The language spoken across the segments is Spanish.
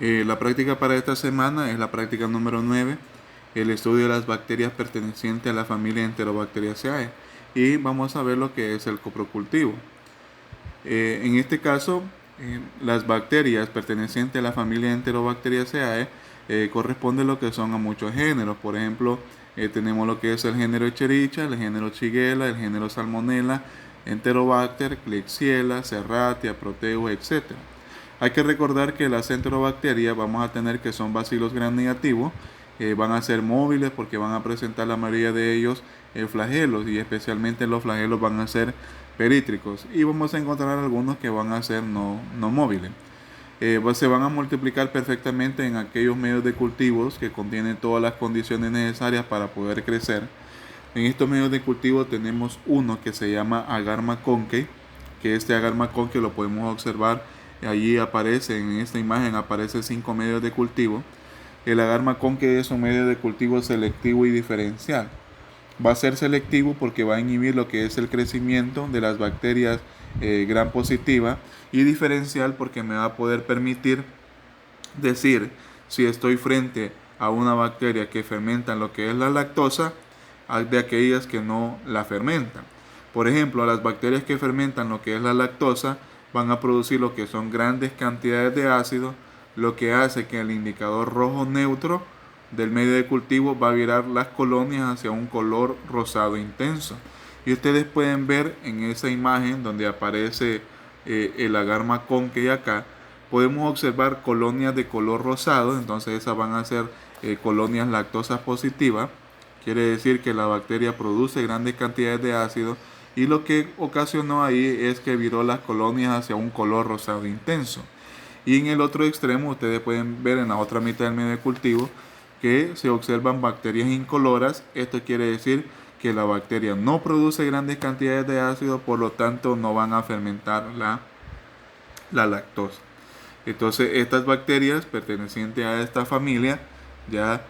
La práctica para esta semana es la práctica número 9, el estudio de las bacterias pertenecientes a la familia Enterobacteriaceae. Y vamos a ver lo que es el coprocultivo. En este caso, las bacterias pertenecientes a la familia Enterobacteriaceae corresponden lo que son a muchos géneros. Por ejemplo, tenemos lo que es el género Escherichia, el género Shigella, el género Salmonella, Enterobacter, Klebsiella, Serratia, Proteus, etc. Hay que recordar que las enterobacterias vamos a tener que son bacilos gram negativos, van a ser móviles porque van a presentar la mayoría de ellos flagelos, y especialmente los flagelos van a ser perítricos, y vamos a encontrar algunos que van a ser no móviles. Pues se van a multiplicar perfectamente en aquellos medios de cultivos que contienen todas las condiciones necesarias para poder crecer. En estos medios de cultivo tenemos uno que se llama Agar McConkey, que este Agar McConkey lo podemos observar. Allí aparece, en esta imagen aparece 5 medios de cultivo. El Agar McConkey es un medio de cultivo selectivo y diferencial. Va a ser selectivo porque va a inhibir lo que es el crecimiento de las bacterias gram positiva, y diferencial porque me va a poder permitir decir si estoy frente a una bacteria que fermenta lo que es la lactosa de aquellas que no la fermentan. Por ejemplo, las bacterias que fermentan lo que es la lactosa van a producir lo que son grandes cantidades de ácido, lo que hace que el indicador rojo neutro del medio de cultivo va a virar las colonias hacia un color rosado intenso. Y ustedes pueden ver en esa imagen donde aparece el Agar McConkey acá, podemos observar colonias de color rosado. Entonces esas van a ser colonias lactosas positivas. Quiere decir que la bacteria produce grandes cantidades de ácido, y lo que ocasionó ahí es que viró las colonias hacia un color rosado intenso. Y en el otro extremo ustedes pueden ver en la otra mitad del medio de cultivo que se observan bacterias incoloras. Esto quiere decir que la bacteria no produce grandes cantidades de ácido, por lo tanto no van a fermentar la lactosa. Entonces estas bacterias pertenecientes a esta familia ya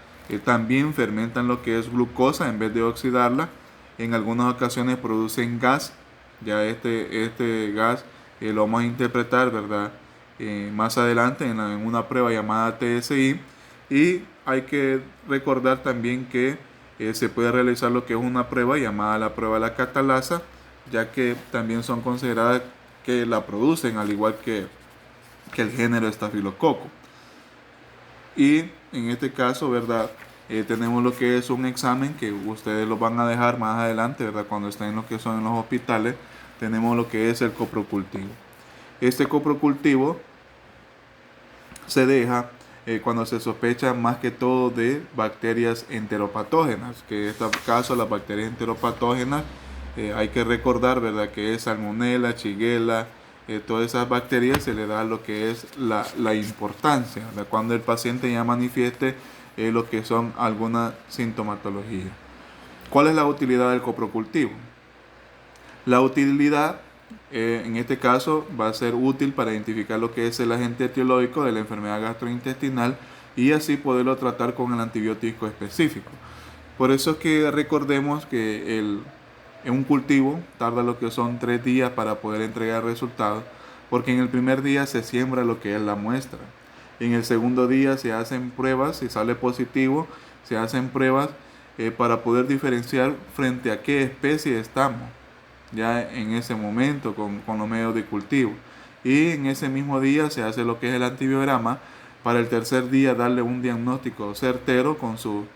también fermentan lo que es glucosa en vez de oxidarla. En algunas ocasiones producen gas. Ya este gas lo vamos a interpretar, ¿verdad? Más adelante en una prueba llamada TSI. Y hay que recordar también que se puede realizar lo que es una prueba llamada la prueba de la catalasa, ya que también son consideradas que la producen, al igual que el género estafilococo. Y en este caso, ¿verdad? Tenemos lo que es un examen que ustedes lo van a dejar más adelante, ¿verdad? Cuando estén en lo que son en los hospitales. Tenemos lo que es el coprocultivo. Este coprocultivo se deja cuando se sospecha más que todo de bacterias enteropatógenas, que en este caso las bacterias enteropatógenas hay que recordar, ¿verdad?, que es Salmonella, Shigella, todas esas bacterias se le da lo que es la importancia, ¿verdad?, cuando el paciente ya manifieste lo que son alguna sintomatología. ¿Cuál es la utilidad del coprocultivo? La utilidad en este caso va a ser útil para identificar lo que es el agente etiológico de la enfermedad gastrointestinal, y así poderlo tratar con el antibiótico específico. Por eso es que recordemos que en un cultivo tarda lo que son 3 días para poder entregar resultados, porque en el primer día se siembra lo que es la muestra. En el segundo día se hacen pruebas. Si sale positivo, se hacen pruebas para poder diferenciar frente a qué especie estamos ya en ese momento con los medios de cultivo. Y en ese mismo día se hace lo que es el antibiograma, para el tercer día darle un diagnóstico certero con su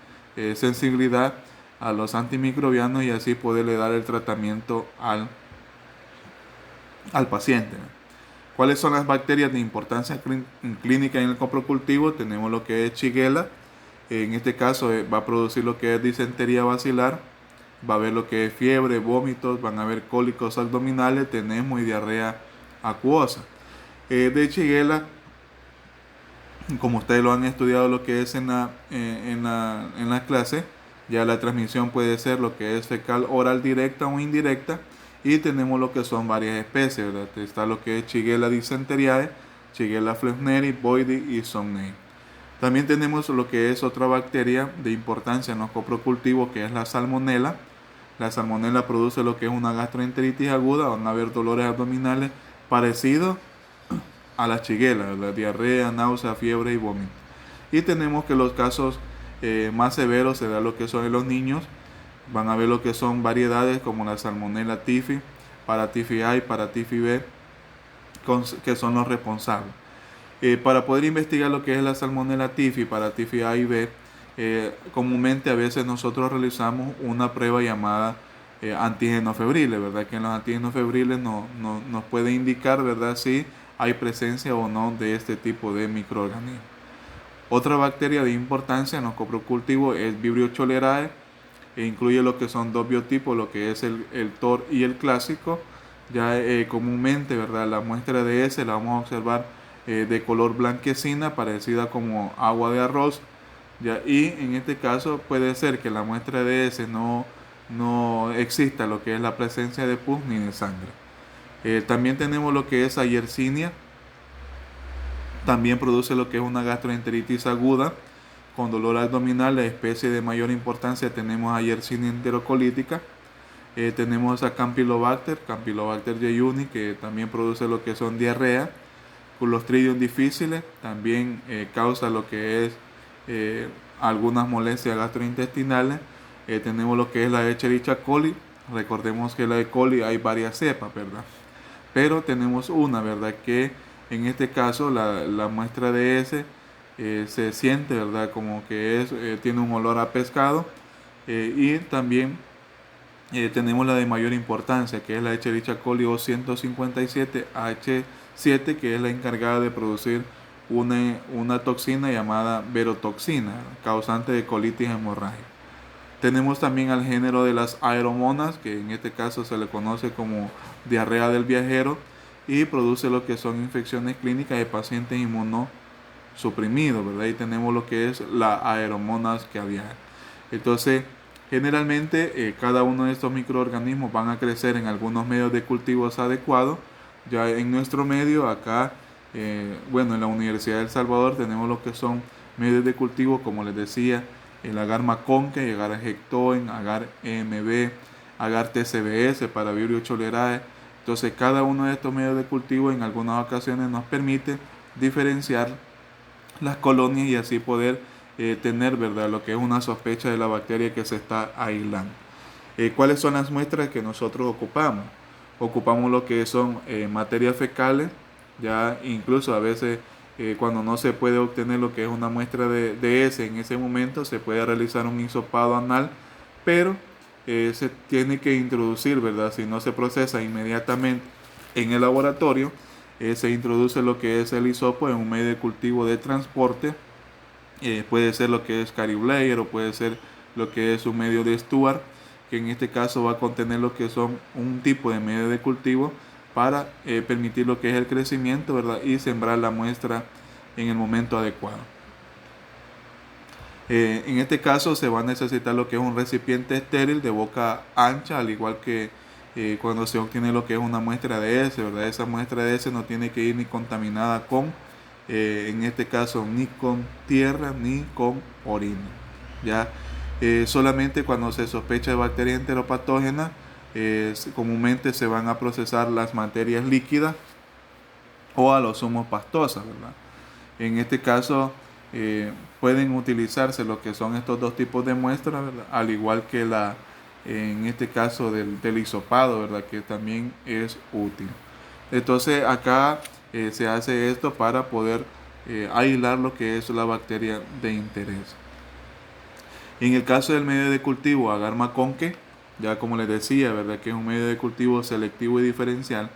sensibilidad a los antimicrobianos, y así poderle dar el tratamiento al paciente. ¿Cuáles son las bacterias de importancia clínica en el coprocultivo? Tenemos lo que es Shigella. En este caso va a producir lo que es disentería bacilar. Va a haber lo que es fiebre, vómitos, van a haber cólicos abdominales, tenesmo y diarrea acuosa. De Shigella, como ustedes lo han estudiado lo que es en las clases, ya la transmisión puede ser lo que es fecal oral directa o indirecta, y tenemos lo que son varias especies, ¿verdad? Está lo que es Shigella dysenteriae, Shigella flexneri, boydii y somnei. También tenemos lo que es otra bacteria de importancia en los coprocultivos, que es la Salmonella. La Salmonella produce lo que es una gastroenteritis aguda. Van a haber dolores abdominales parecidos a la shigella, la diarrea, náusea, fiebre y vómito. Y tenemos que los casos más severos se da lo que son en los niños. Van a ver lo que son variedades como la Salmonella typhi, Paratifi A y Paratifi B, que son los responsables. Para poder investigar lo que es la Salmonella typhi, Paratifi A y B, comúnmente a veces nosotros realizamos una prueba llamada antígenos febriles, ¿verdad? Que en los antígenos febriles nos puede indicar, ¿verdad?, si hay presencia o no de este tipo de microorganismos. Otra bacteria de importancia en los coprocultivos es Vibrio cholerae, e incluye lo que son dos biotipos, lo que es el TOR y el clásico. Ya comúnmente, ¿verdad?, la muestra de S la vamos a observar de color blanquecina, parecida como agua de arroz. ¿Ya? Y en este caso puede ser que la muestra de S no exista lo que es la presencia de pus ni de sangre. También tenemos lo que es Yersinia. También produce lo que es una gastroenteritis aguda con dolor abdominal. La especie de mayor importancia tenemos a Yersinia enterocolítica. Tenemos a Campylobacter jejuni, que también produce lo que son diarrea. Clostridium difficile también causa lo que es algunas molestias gastrointestinales. Tenemos lo que es la Escherichia coli. Recordemos que la E. coli hay varias cepas, ¿verdad? Pero tenemos una, ¿verdad?, que en este caso la muestra de S se siente, ¿verdad?, como que tiene un olor a pescado. Y también tenemos la de mayor importancia, que es la Escherichia coli O157H7, que es la encargada de producir una toxina llamada verotoxina, causante de colitis hemorrágica. Tenemos también al género de las aeromonas, que en este caso se le conoce como diarrea del viajero, y produce lo que son infecciones clínicas de pacientes inmunosuprimidos, ¿verdad? Y tenemos lo que es la aeromonas que viajan. Entonces, generalmente cada uno de estos microorganismos van a crecer en algunos medios de cultivos adecuados. Ya en nuestro medio, acá, en la Universidad de El Salvador tenemos lo que son medios de cultivo, como les decía, el agar maconque, agar hectoen, agar EMB, agar TCBS para Vibrio cholerae. Entonces cada uno de estos medios de cultivo en algunas ocasiones nos permite diferenciar las colonias y así poder tener, ¿verdad?, lo que es una sospecha de la bacteria que se está aislando. ¿Cuáles son las muestras que nosotros ocupamos? Ocupamos lo que son materias fecales, ya incluso a veces cuando no se puede obtener lo que es una muestra de S en ese momento, se puede realizar un hisopado anal, pero se tiene que introducir, ¿verdad? Si no se procesa inmediatamente en el laboratorio, se introduce lo que es el hisopo en un medio de cultivo de transporte. Puede ser lo que es Cariblayer o puede ser lo que es un medio de Stuart, que en este caso va a contener lo que son un tipo de medio de cultivo para permitir lo que es el crecimiento, ¿verdad?, y sembrar la muestra en el momento adecuado. En este caso se va a necesitar lo que es un recipiente estéril de boca ancha, al igual que cuando se obtiene lo que es una muestra de S, ¿verdad? Esa muestra de S no tiene que ir ni contaminada con, en este caso, ni con tierra ni con orina. ¿Ya? Solamente cuando se sospecha de bacterias enteropatógenas, comúnmente se van a procesar las materias líquidas o a lo sumo pastosas, ¿verdad? En este caso pueden utilizarse lo que son estos dos tipos de muestras, ¿verdad?, al igual que en este caso del hisopado, ¿verdad?, que también es útil. Entonces acá se hace esto para poder aislar lo que es la bacteria de interés. En el caso del medio de cultivo agar maconque, ya como les decía, ¿verdad?, que es un medio de cultivo selectivo y diferencial,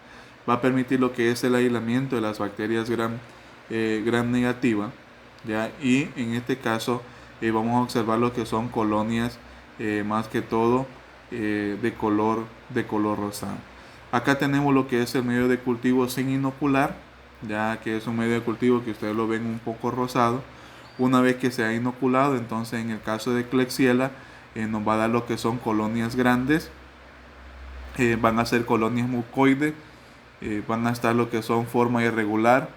va a permitir lo que es el aislamiento de las bacterias gram negativa, ¿ya? Y en este caso vamos a observar lo que son colonias más que todo de color rosado. Acá tenemos lo que es el medio de cultivo sin inocular, ya que es un medio de cultivo que ustedes lo ven un poco rosado. Una vez que se ha inoculado, entonces en el caso de Klebsiella nos va a dar lo que son colonias grandes, van a ser colonias mucoides, van a estar lo que son forma irregular,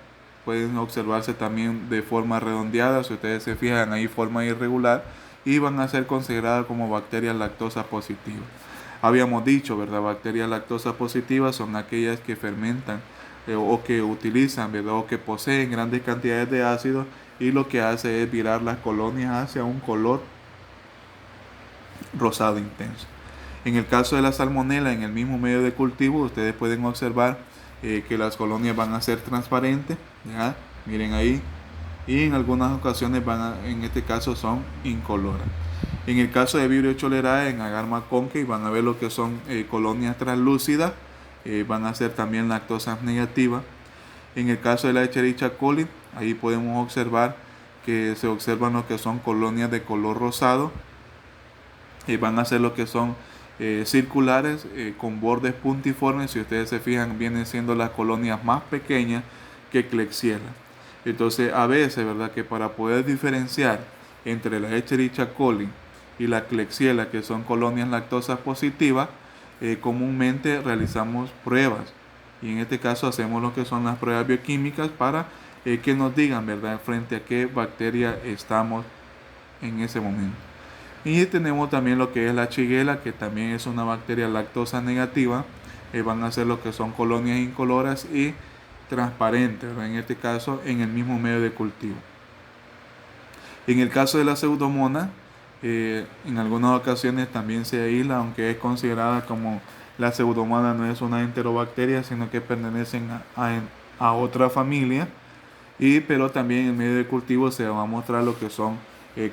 pueden observarse también de forma redondeada, si ustedes se fijan ahí, forma irregular, y van a ser consideradas como bacterias lactosa positivas. Habíamos dicho, ¿verdad?, bacterias lactosa positivas son aquellas que fermentan o que utilizan, ¿verdad? O que poseen grandes cantidades de ácido, y lo que hace es virar las colonias hacia un color rosado intenso. En el caso de la salmonela, en el mismo medio de cultivo, ustedes pueden observar que las colonias van a ser transparentes, ¿ya? Miren ahí, y en algunas ocasiones en este caso son incoloras. En el caso de Vibrio cholerae, en Agarma conkei, van a ver lo que son colonias translúcidas, van a ser también lactosas negativas. En el caso de la Escherichia coli, ahí podemos observar que se observan lo que son colonias de color rosado, van a ser lo que son circulares con bordes puntiformes. Si ustedes se fijan, vienen siendo las colonias más pequeñas que Klebsiella. Entonces, a veces, ¿verdad?, que para poder diferenciar entre la Escherichia coli y la Klebsiella, que son colonias lactosas positivas, comúnmente realizamos pruebas, y en este caso hacemos lo que son las pruebas bioquímicas para que nos digan, ¿verdad?, frente a qué bacteria estamos en ese momento. Y tenemos también lo que es la Shigella, que también es una bacteria lactosa negativa. Van a ser lo que son colonias incoloras y transparentes, ¿verdad?, en este caso en el mismo medio de cultivo. En el caso de la Pseudomonas, en algunas ocasiones también se aísla, aunque es considerada como la Pseudomonas no es una enterobacteria, sino que pertenecen a otra familia. Pero también en medio de cultivo se va a mostrar lo que son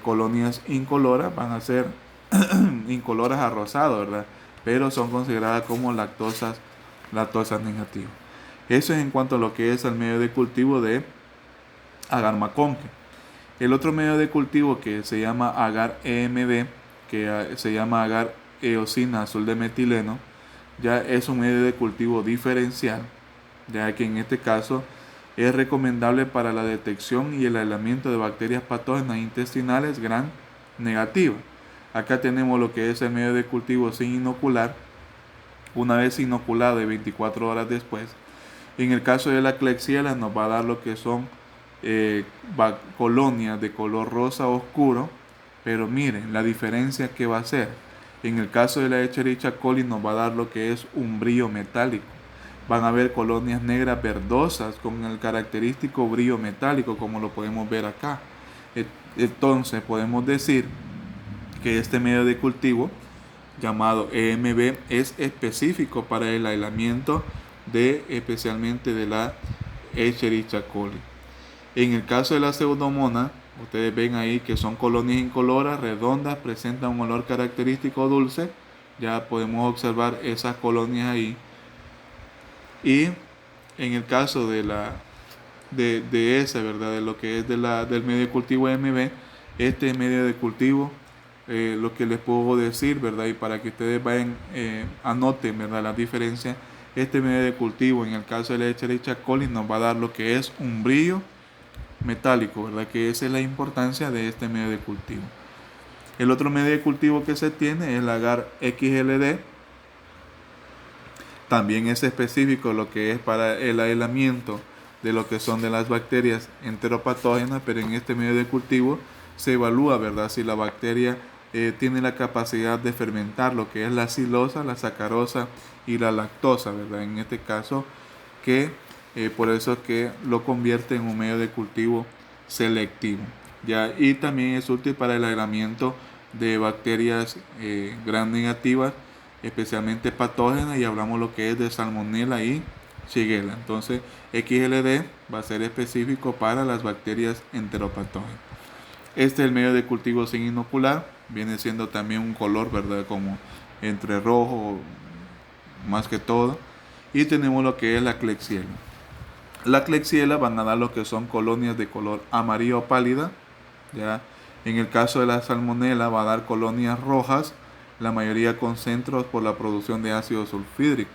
colonias incoloras, van a ser incoloras a rosado, ¿verdad? Pero son consideradas como lactosas negativas. Eso es en cuanto a lo que es el medio de cultivo de Agarma conkei. El otro medio de cultivo, que se llama agar EMB, que se llama agar eosina azul de metileno, ya es un medio de cultivo diferencial, ya que en este caso es recomendable para la detección y el aislamiento de bacterias patógenas intestinales gram negativas. Acá tenemos lo que es el medio de cultivo sin inocular, una vez inoculado y 24 horas después. En el caso de la Klebsiella nos va a dar lo que son colonias de color rosa oscuro, pero miren la diferencia que va a ser. En el caso de la Escherichia coli nos va a dar lo que es un brillo metálico. Van a ver colonias negras verdosas con el característico brillo metálico, como lo podemos ver acá. Entonces podemos decir que este medio de cultivo llamado EMB es específico para el aislamiento especialmente de la Escherichia coli. En el caso de la Pseudomonas, ustedes ven ahí que son colonias incoloras, redondas, presentan un olor característico dulce. Ya podemos observar esas colonias ahí. Y en el caso de esa, ¿verdad?, de lo que es del medio de cultivo EMB, este medio de cultivo, lo que les puedo decir, ¿verdad?, y para que ustedes vayan, anoten, ¿verdad?, la diferencia. Este medio de cultivo, en el caso de la Escherichia coli, nos va a dar lo que es un brillo metálico, ¿verdad?, que esa es la importancia de este medio de cultivo. El otro medio de cultivo que se tiene es el agar XLD. También es específico lo que es para el aislamiento de lo que son de las bacterias enteropatógenas, pero en este medio de cultivo se evalúa, ¿verdad?, si la bacteria tiene la capacidad de fermentar lo que es la silosa, la sacarosa y la lactosa, ¿verdad?, en este caso, que por eso es que lo convierte en un medio de cultivo selectivo, ¿ya? Y también es útil para el aislamiento de bacterias gram negativas, especialmente patógenas, y hablamos lo que es de salmonella y shigella. Entonces XLD va a ser específico para las bacterias enteropatógenas. Este es el medio de cultivo sin inocular, viene siendo también un color, ¿verdad?, como entre rojo más que todo. Y tenemos lo que es la Klebsiella. La Klebsiella van a dar lo que son colonias de color amarillo pálida, ¿ya? En el caso de la salmonella va a dar colonias rojas, la mayoría con centros por la producción de ácido sulfídrico.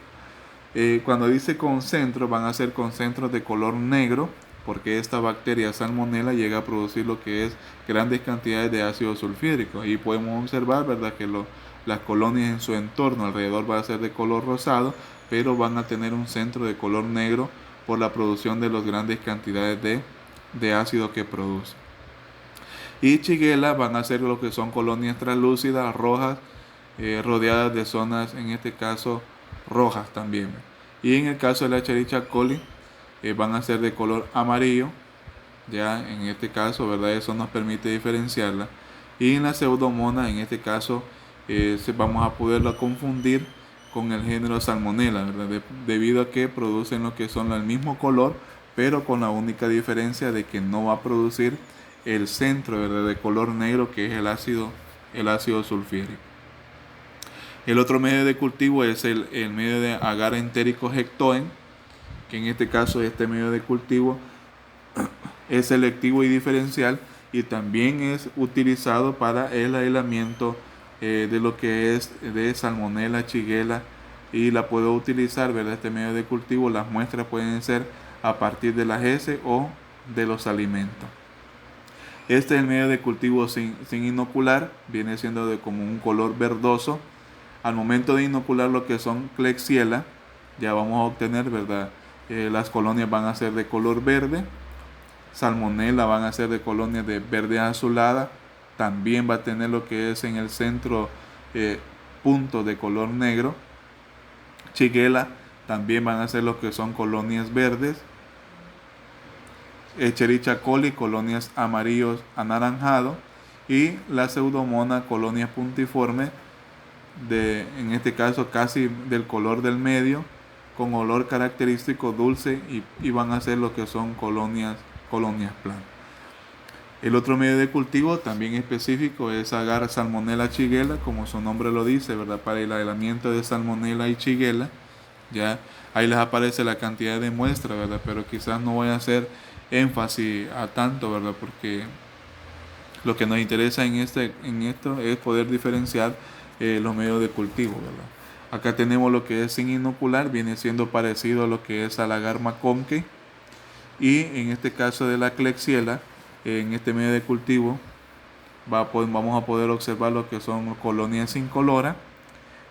Cuando dice concentros, van a ser concentros de color negro, porque esta bacteria salmonella llega a producir lo que es grandes cantidades de ácido sulfídrico. Ahí podemos observar, ¿verdad?, que las colonias en su entorno alrededor van a ser de color rosado, pero van a tener un centro de color negro por la producción de las grandes cantidades de ácido que produce. Y Shigella van a ser lo que son colonias translúcidas, rojas, rodeadas de zonas, en este caso, rojas también. Y en el caso de la Escherichia coli, van a ser de color amarillo. Ya en este caso, ¿verdad? Eso nos permite diferenciarla. Y en la pseudomonas, en este caso, vamos a poderla confundir con el género Salmonella, ¿verdad? Debido a que producen lo que son el mismo color, pero con la única diferencia de que no va a producir el centro, ¿verdad?, de color negro, que es el ácido sulfúrico. El otro medio de cultivo es el medio de agar entérico hectoen, que en este caso este medio de cultivo es selectivo y diferencial, y también es utilizado para el aislamiento de lo que es de Salmonella, Shigella, y la puedo utilizar, ¿verdad? Este medio de cultivo, las muestras pueden ser a partir de las heces o de los alimentos. Este es el medio de cultivo sin inocular, viene siendo de como un color verdoso. Al momento de inocular lo que son Klebsiella, ya vamos a obtener, ¿verdad? Las colonias van a ser de color verde. Salmonella van a ser de colonias de verde azulada. También va a tener lo que es en el centro puntos de color negro. Shigella también van a ser lo que son colonias verdes. Escherichia coli, colonias amarillos anaranjados. Y la pseudomonas, colonias puntiformes, en este caso casi del color del medio, con olor característico dulce, y van a ser lo que son colonias planas. El otro medio de cultivo también específico es agar Salmonella Shigella, como su nombre lo dice, ¿verdad? Para el aislamiento de Salmonella y Shigella. Ya ahí les aparece la cantidad de muestras, ¿verdad? Pero quizás no voy a hacer énfasis a tanto, ¿verdad? Porque lo que nos interesa en esto es poder diferenciar los medios de cultivo, ¿verdad? Acá tenemos lo que es sin inocular, viene siendo parecido a lo que es al agar McConkey. Y en este caso de la Klebsiella, en este medio de cultivo vamos a poder observar lo que son colonias incoloras.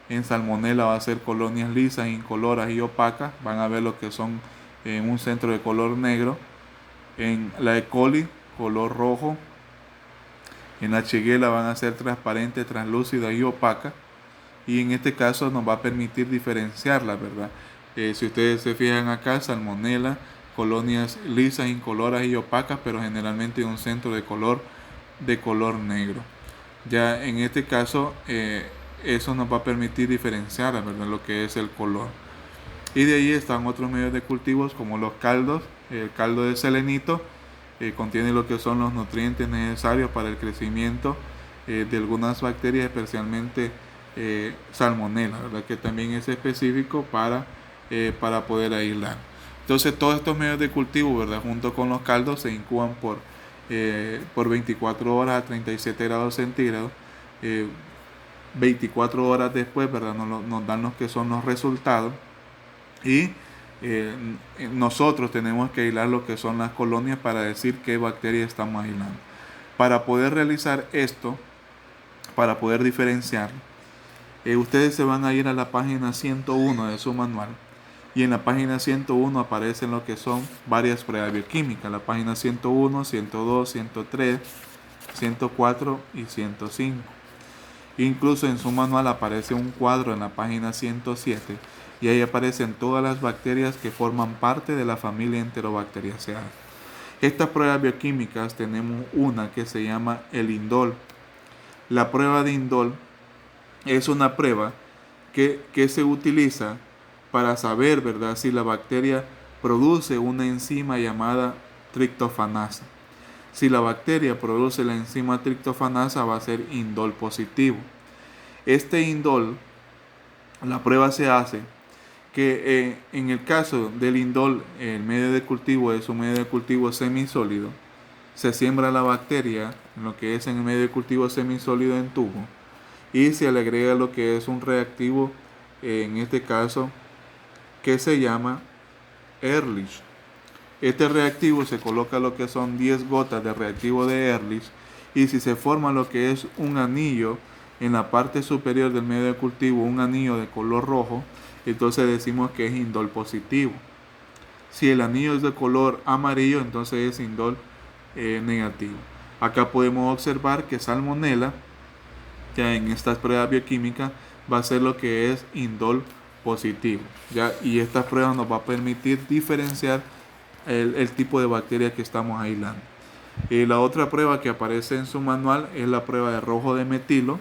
En Salmonella va a ser colonias lisas, incoloras y opacas. Van a ver lo que son en un centro de color negro. En la E. coli, color rojo. En la Shigella van a ser transparentes, translúcidas y opacas. Y en este caso nos va a permitir diferenciarlas, ¿verdad? Si ustedes se fijan acá, Salmonella, colonias lisas, incoloras y opacas, pero generalmente en un centro de color negro. Ya en este caso, eso nos va a permitir diferenciar, ¿verdad?, lo que es el color. Y de ahí están otros medios de cultivos como los caldos. El caldo de selenito contiene lo que son los nutrientes necesarios para el crecimiento de algunas bacterias, especialmente Salmonella, ¿verdad?, que también es específico para poder aislar. Entonces todos estos medios de cultivo, ¿verdad?, junto con los caldos, se incuban por 24 horas a 37 grados centígrados. 24 horas después, ¿verdad?, nos dan los que son los resultados. Y nosotros tenemos que aislar lo que son las colonias para decir qué bacterias estamos aislando. Para poder realizar esto, para poder diferenciar, ustedes se van a ir a la página 101 de su manual. Y en la página 101 aparecen lo que son varias pruebas bioquímicas. La página 101, 102, 103, 104 y 105. Incluso en su manual aparece un cuadro en la página 107. Y ahí aparecen todas las bacterias que forman parte de la familia Enterobacteriaceae. Estas pruebas bioquímicas tenemos una que se llama el indol. La prueba de indol es una prueba que se utiliza para saber, ¿verdad?, si la bacteria produce una enzima llamada triptofanasa. Si la bacteria produce la enzima triptofanasa, va a ser indol positivo. Este indol, la prueba se hace que en el caso del indol, el medio de cultivo es un medio de cultivo semisólido. Se siembra la bacteria en lo que es en el medio de cultivo semisólido en tubo, y se le agrega lo que es un reactivo, en este caso, que se llama Ehrlich. Este reactivo se coloca lo que son 10 gotas de reactivo de Ehrlich, y si se forma lo que es un anillo en la parte superior del medio de cultivo, un anillo de color rojo, entonces decimos que es indol positivo. Si el anillo es de color amarillo, entonces es indol negativo. Acá podemos observar que Salmonella, ya en estas pruebas bioquímicas, va a ser lo que es indol positivo, ¿ya? Y estas pruebas nos va a permitir diferenciar el tipo de bacteria que estamos aislando. La otra prueba que aparece en su manual es la prueba de rojo de metilo.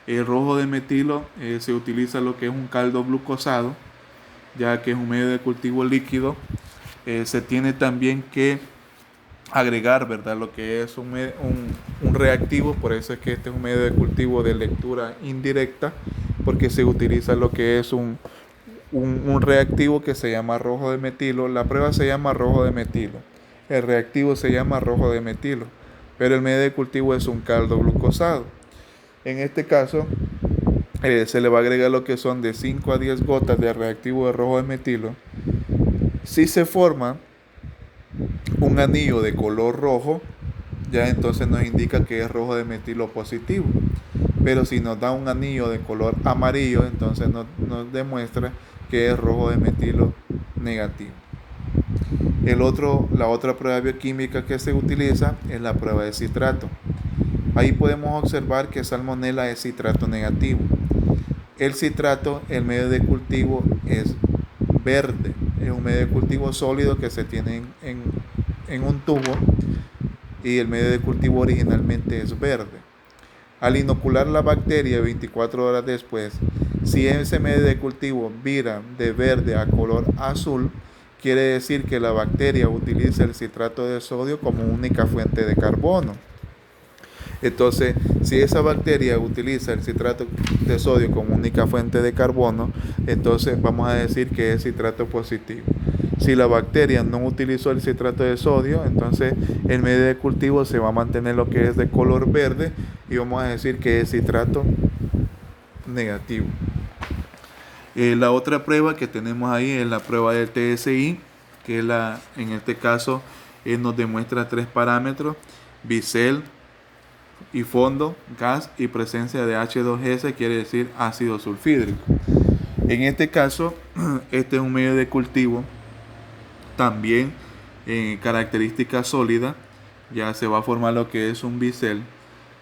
El rojo de metilo se utiliza lo que es un caldo glucosado, ya que es un medio de cultivo líquido. Se tiene también que agregar, ¿verdad?, lo que es un reactivo. Por eso es que este es un medio de cultivo de lectura indirecta, porque se utiliza lo que es un reactivo que se llama rojo de metilo. La prueba se llama rojo de metilo, el reactivo se llama rojo de metilo, pero el medio de cultivo es un caldo glucosado. En este caso se le va a agregar lo que son de 5 a 10 gotas de reactivo de rojo de metilo. Si se forma un anillo de color rojo, ya entonces nos indica que es rojo de metilo positivo. Pero si nos da un anillo de color amarillo, entonces nos demuestra que es rojo de metilo negativo. La otra prueba bioquímica que se utiliza es la prueba de citrato. Ahí podemos observar que Salmonella es citrato negativo. El citrato, el medio de cultivo es verde, es un medio de cultivo sólido que se tiene en un tubo, y el medio de cultivo originalmente es verde. Al inocular la bacteria 24 horas después, si ese medio de cultivo vira de verde a color azul, quiere decir que la bacteria utiliza el citrato de sodio como única fuente de carbono. Entonces, si esa bacteria utiliza el citrato de sodio como única fuente de carbono, entonces vamos a decir que es citrato positivo. Si la bacteria no utilizó el citrato de sodio, entonces el medio de cultivo se va a mantener lo que es de color verde y vamos a decir que es citrato negativo. La otra prueba que tenemos ahí es la prueba del TSI, que en este caso nos demuestra 3 parámetros: bisel y fondo, gas y presencia de H2S, quiere decir ácido sulfídrico. En este caso, este es un medio de cultivo también característica sólida. Ya se va a formar lo que es un bisel,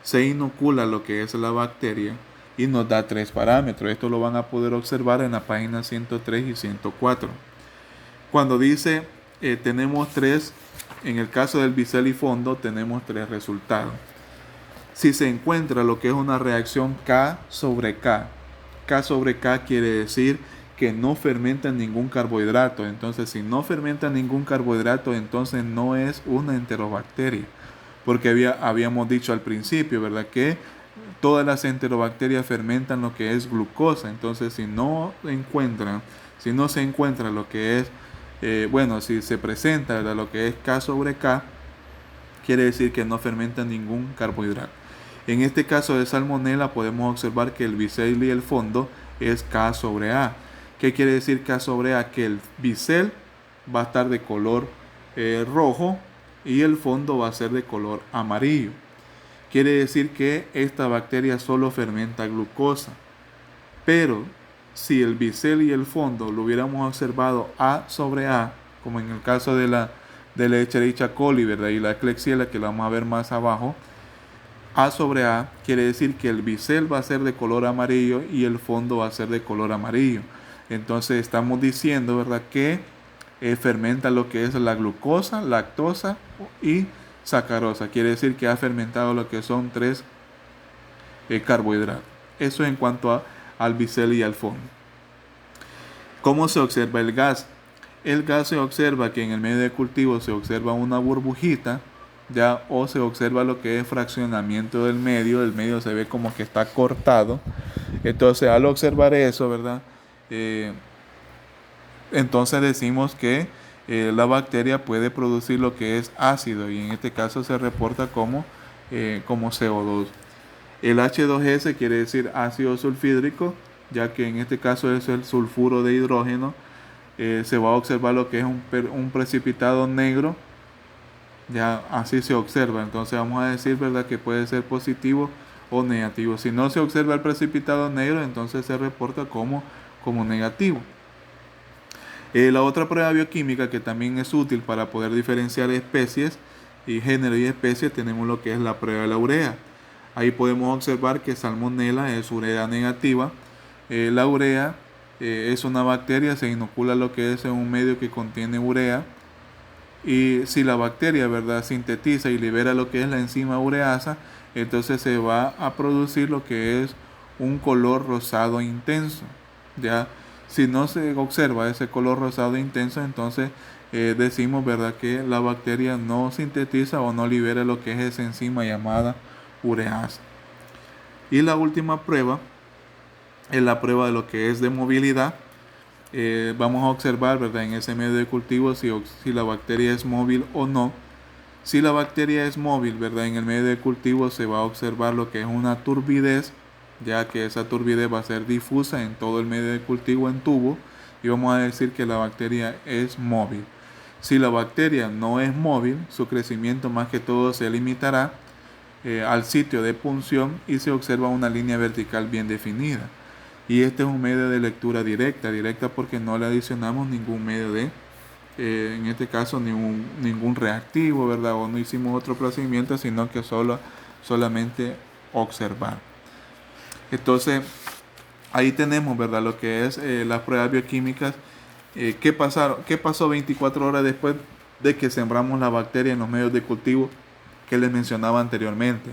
se inocula lo que es la bacteria y nos da 3 parámetros. Esto lo van a poder observar en la página 103 y 104. Cuando dice tenemos 3, en el caso del bisel y fondo tenemos 3 resultados. Si se encuentra lo que es una reacción K sobre K, K sobre K quiere decir que no fermenta ningún carbohidrato. Entonces, si no fermenta ningún carbohidrato, entonces no es una enterobacteria, porque habíamos dicho al principio, ¿verdad?, que todas las enterobacterias fermentan lo que es glucosa. Entonces, si no se encuentra lo que es, si se presenta, ¿verdad?, lo que es K sobre K, quiere decir que no fermenta ningún carbohidrato. En este caso de Salmonella podemos observar que el bisel y el fondo es K sobre A. ¿Qué quiere decir K sobre A? Que el bisel va a estar de color rojo y el fondo va a ser de color amarillo. Quiere decir que esta bacteria solo fermenta glucosa. Pero si el bisel y el fondo lo hubiéramos observado A sobre A, como en el caso de la Escherichia coli, ¿verdad?, y la Klebsiella, que la vamos a ver más abajo, A sobre A quiere decir que el bisel va a ser de color amarillo y el fondo va a ser de color amarillo. Entonces estamos diciendo, ¿verdad?, que fermenta lo que es la glucosa, lactosa y sacarosa. Quiere decir que ha fermentado lo que son 3 carbohidratos. Eso en cuanto al bisel y al fondo. ¿Cómo se observa el gas? El gas se observa que en el medio de cultivo se observa una burbujita, o se observa lo que es fraccionamiento del medio. El medio se ve como que está cortado. Entonces, al observar eso, ¿verdad?, entonces decimos que la bacteria puede producir lo que es ácido, y en este caso se reporta como CO2. El H2S quiere decir ácido sulfídrico, ya que en este caso es el sulfuro de hidrógeno. Se va a observar lo que es un precipitado negro. Ya así se observa. Entonces vamos a decir, ¿verdad?, que puede ser positivo o negativo. Si no se observa el precipitado negro, entonces se reporta como negativo. La otra prueba bioquímica que también es útil para poder diferenciar especies y género y especie, tenemos lo que es la prueba de la urea. Ahí podemos observar que Salmonella es urea negativa. La urea es una bacteria, se inocula lo que es en un medio que contiene urea. Y si la bacteria, ¿verdad?, sintetiza y libera lo que es la enzima ureasa, entonces se va a producir lo que es un color rosado intenso. Ya, si no se observa ese color rosado intenso, entonces decimos, ¿verdad?, que la bacteria no sintetiza o no libera lo que es esa enzima llamada ureasa. Y la última prueba es la prueba de lo que es de movilidad. Vamos a observar, ¿verdad?, en ese medio de cultivo si la bacteria es móvil o no. Si la bacteria es móvil, ¿verdad?, en el medio de cultivo se va a observar lo que es una turbidez, ya que esa turbidez va a ser difusa en todo el medio de cultivo en tubo, y vamos a decir que la bacteria es móvil. Si la bacteria no es móvil, su crecimiento más que todo se limitará al sitio de punción y se observa una línea vertical bien definida. Y este es un medio de lectura directa porque no le adicionamos ningún medio de, en este caso, ningún reactivo, ¿verdad? O no hicimos otro procedimiento, sino que solamente observar. Entonces, ahí tenemos, ¿verdad?, lo que es las pruebas bioquímicas. ¿Qué pasó 24 horas después de que sembramos la bacteria en los medios de cultivo que les mencionaba anteriormente?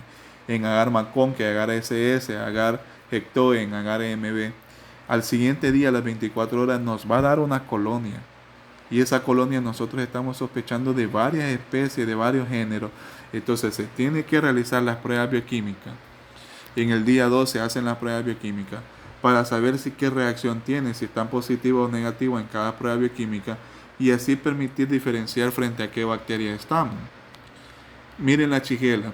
En agar Maconque, agar SS, agar Hectoen, agar MB. Al siguiente día, a las 24 horas, nos va a dar una colonia. Y esa colonia nosotros estamos sospechando de varias especies, de varios géneros. Entonces se tiene que realizar las pruebas bioquímicas. En el día 2 se hacen las pruebas bioquímicas para saber qué reacción tiene, si están positivos o negativos en cada prueba bioquímica, y así permitir diferenciar frente a qué bacteria estamos. Miren la shigella.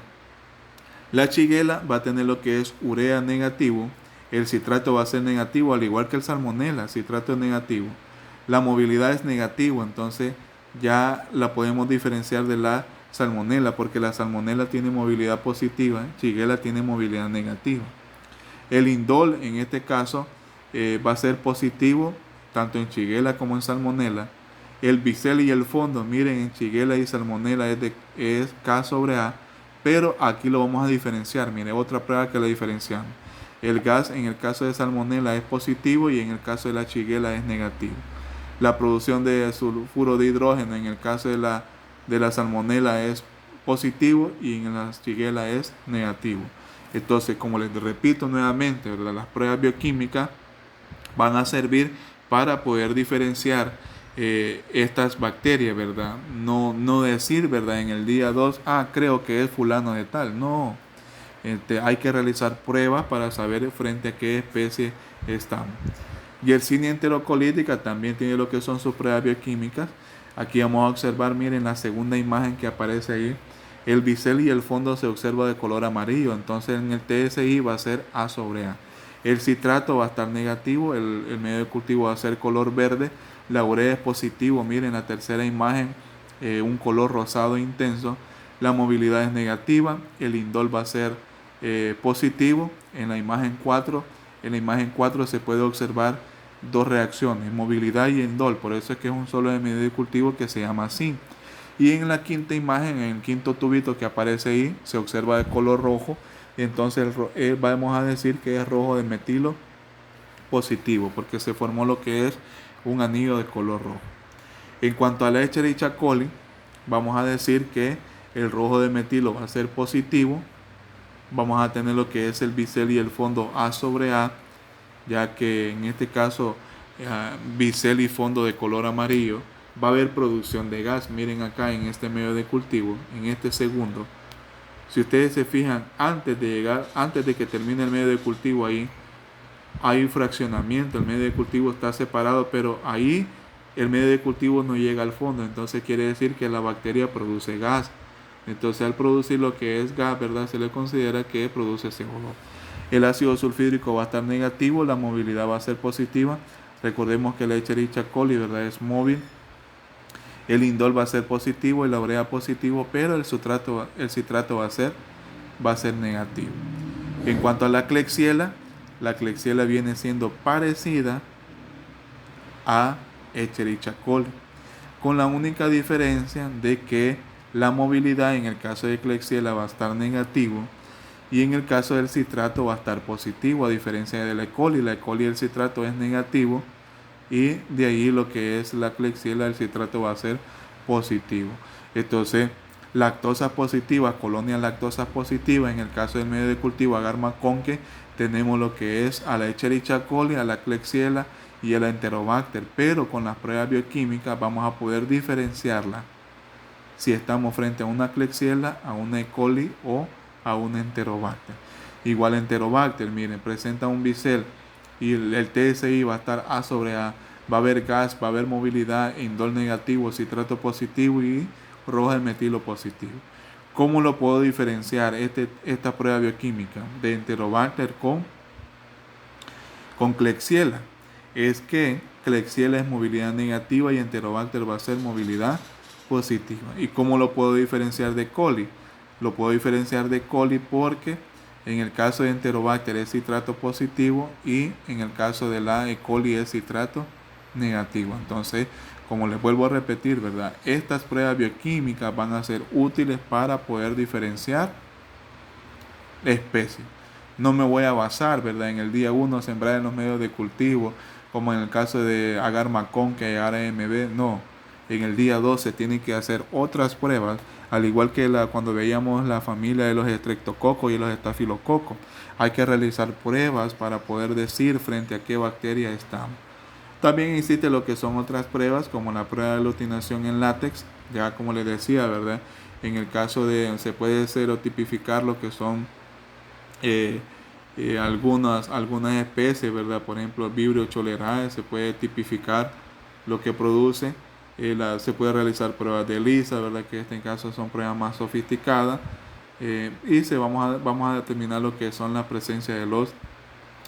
La shigella va a tener lo que es urea negativo, el citrato va a ser negativo, al igual que el salmonella, citrato es negativo. La movilidad es negativo, entonces ya la podemos diferenciar de la salmonella, porque la salmonella tiene movilidad positiva, shigella tiene movilidad negativa. El indol en este caso va a ser positivo tanto en shigella como en salmonella. El bisel y el fondo, miren, en shigella y salmonella es K sobre A, pero aquí lo vamos a diferenciar. Miren, otra prueba que la diferenciamos. El gas en el caso de salmonella es positivo y en el caso de la shigella es negativo. La producción de sulfuro de hidrógeno en el caso de la salmonella es positivo y en la shigella es negativo. Entonces, como les repito nuevamente, ¿verdad?, las pruebas bioquímicas van a servir para poder diferenciar estas bacterias, ¿verdad? No decir, ¿verdad?, en el día 2, creo que es fulano de tal. No, hay que realizar pruebas para saber frente a qué especie estamos. Yersinia enterocolítica también tiene lo que son sus pruebas bioquímicas. Aquí vamos a observar, miren, la segunda imagen que aparece ahí. El bisel y el fondo se observa de color amarillo, entonces en el TSI va a ser A sobre A. El citrato va a estar negativo, el medio de cultivo va a ser color verde, la urea es positivo, miren la tercera imagen, un color rosado intenso, la movilidad es negativa, el indol va a ser positivo, en la imagen 4 se puede observar dos reacciones, movilidad y indol, por eso es que es un solo de medio de cultivo que se llama así. Y en la quinta imagen, en el quinto tubito que aparece ahí, se observa de color rojo. Entonces vamos a decir que es rojo de metilo positivo, porque se formó lo que es un anillo de color rojo. En cuanto a la Escherichia coli, vamos a decir que el rojo de metilo va a ser positivo. Vamos a tener lo que es el bisel y el fondo A sobre A, ya que en este caso bisel y fondo de color amarillo. Va a haber producción de gas. Miren acá en este medio de cultivo, en este segundo. Si ustedes se fijan, antes de que termine el medio de cultivo, ahí hay fraccionamiento. El medio de cultivo está separado, pero ahí el medio de cultivo no llega al fondo. Entonces quiere decir que la bacteria produce gas. Entonces al producir lo que es gas, ¿verdad?, se le considera que produce CO2. El ácido sulfídrico va a estar negativo, la movilidad va a ser positiva. Recordemos que la Escherichia coli, ¿verdad?, es móvil. El indol va a ser positivo y la urea positivo, pero el citrato va a ser negativo. En cuanto a la Klebsiella viene siendo parecida a Escherichia coli, con la única diferencia de que la movilidad en el caso de Klebsiella va a estar negativo y en el caso del citrato va a estar positivo, a diferencia de la E. coli. La E. coli el citrato es negativo y de ahí lo que es la Klebsiella, el citrato va a ser positivo. Entonces, lactosa positiva, colonia lactosa positiva, en el caso del medio de cultivo agar maconque, tenemos lo que es a la Escherichia coli, a la Klebsiella y a la Enterobacter, pero con las pruebas bioquímicas vamos a poder diferenciarla si estamos frente a una Klebsiella, a una E. coli o a una Enterobacter. Igual Enterobacter, miren, presenta un bisel y el TSI va a estar A sobre A, va a haber gas, va a haber movilidad, indol negativo, citrato positivo y roja de metilo positivo. ¿Cómo lo puedo diferenciar esta prueba bioquímica de Enterobacter con Klebsiella? Es que Klebsiella es movilidad negativa y Enterobacter va a ser movilidad positiva. ¿Y cómo lo puedo diferenciar de coli? Lo puedo diferenciar de coli porque en el caso de Enterobacter es citrato positivo y en el caso de la E. coli es citrato negativo. Entonces, como les vuelvo a repetir, ¿verdad? Estas pruebas bioquímicas van a ser útiles para poder diferenciar especies. No me voy a basar, ¿verdad?, en el día 1 sembrar en los medios de cultivo, como en el caso de agar maconque, agar AMB, no. En el día 2 se tienen que hacer otras pruebas, al igual que cuando veíamos la familia de los estreptococos y los estafilococos. Hay que realizar pruebas para poder decir frente a qué bacteria estamos. También existe lo que son otras pruebas, como la prueba de aglutinación en látex, ya como les decía, ¿verdad? En el caso de, se puede serotipificar lo que son algunas especies, ¿verdad? Por ejemplo, Vibrio cholerae, se puede tipificar lo que produce. Se puede realizar pruebas de ELISA, ¿verdad? Que en este caso son pruebas más sofisticadas. Y vamos a determinar lo que son la presencia de los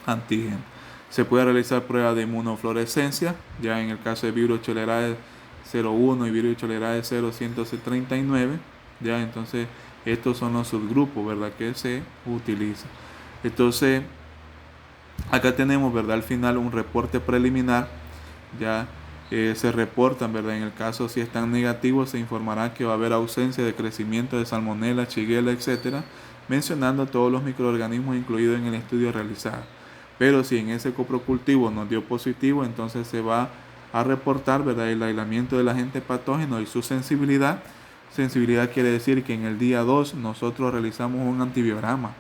antígenos. Se puede realizar pruebas de inmunofluorescencia, ya en el caso de Vibrio cholerae 0,1 y Vibrio cholerae 0,139, ya entonces estos son los subgrupos, ¿verdad?, que se utilizan. Entonces, acá tenemos, ¿verdad?, al final un reporte preliminar, ya se reportan, ¿verdad?, en el caso si están negativos se informará que va a haber ausencia de crecimiento de salmonella, shigella, etcétera, mencionando todos los microorganismos incluidos en el estudio realizado. Pero si en ese coprocultivo nos dio positivo, entonces se va a reportar, ¿verdad?, el aislamiento del agente patógeno y su sensibilidad. Sensibilidad quiere decir que en el día 2 nosotros realizamos un antibiograma.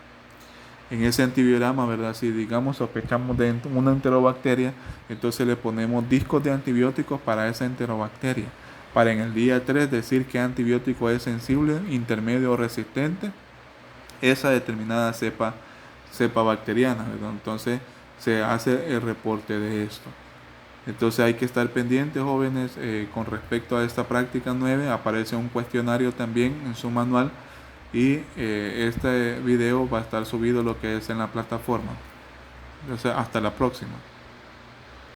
En ese antibiograma, ¿verdad?, si digamos sospechamos de una enterobacteria, entonces le ponemos discos de antibióticos para esa enterobacteria. Para en el día 3 decir qué antibiótico es sensible, intermedio o resistente, esa determinada cepa bacteriana, ¿verdad? Entonces se hace el reporte de esto. Entonces hay que estar pendientes, jóvenes, con respecto a esta práctica 9. Aparece un cuestionario también en su manual y este video va a estar subido lo que es en la plataforma. Entonces, hasta la próxima.